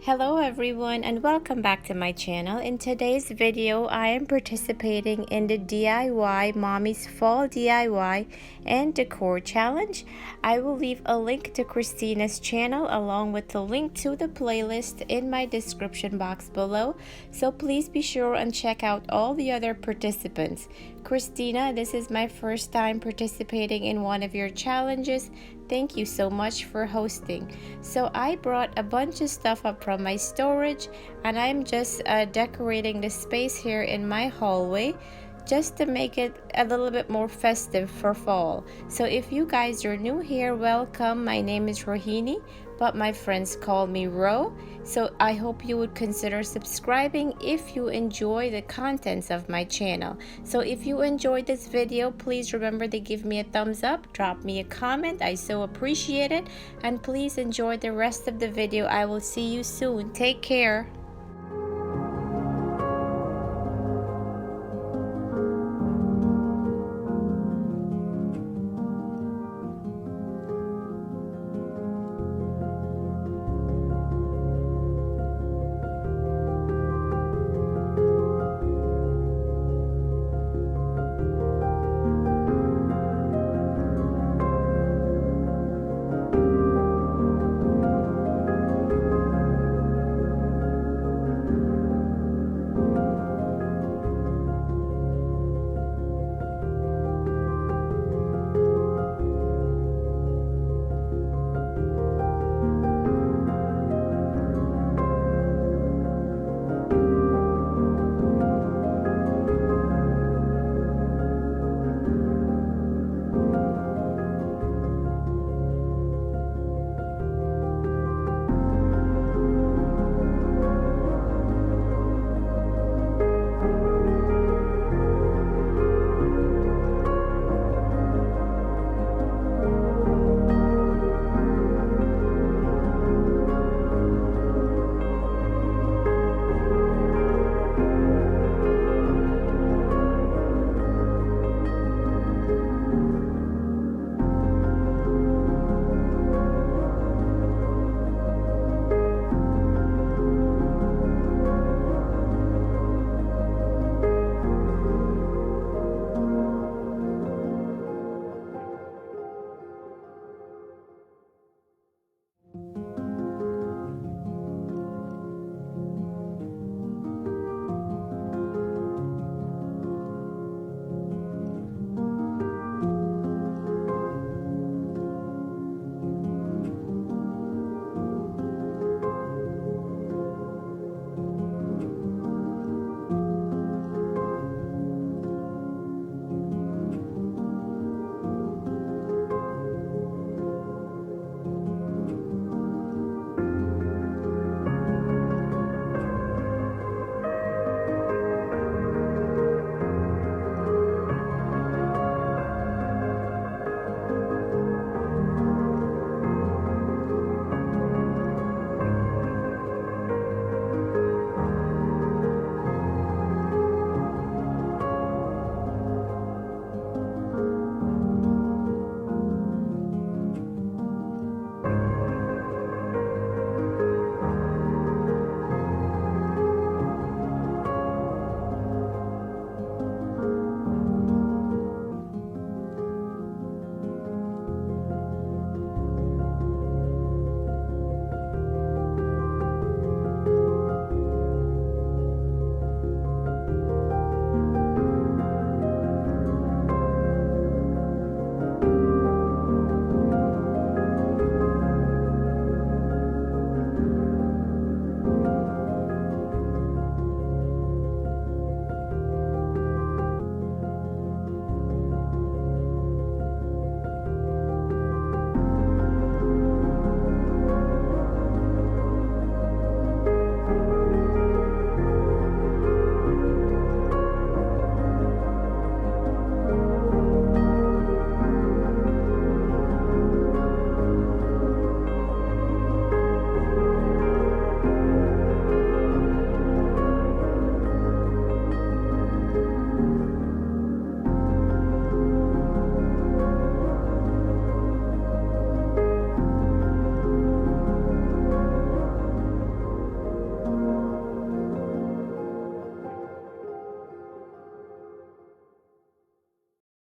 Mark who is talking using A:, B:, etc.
A: Hello everyone and welcome back to my channel. In today's video, I am participating in the DIY Mommy's Fall DIY and Decor Challenge. I will leave a link to Christina's channel along with the link to the playlist in my description box below. So please be sure and check out all the other participants. Christina, this is my first time participating in one of your challenges. Thank you so much for hosting. So I brought a bunch of stuff up from my storage and I'm just decorating the space here in my hallway just to make it a little bit more festive for fall. So if you guys are new here, welcome. My name is Rohini, but my friends call me Ro. So I hope you would consider subscribing if you enjoy the contents of my channel. So if you enjoyed this video, please remember to give me a thumbs up, drop me a comment. I so appreciate it. And please enjoy the rest of the video. I will see you soon. Take care.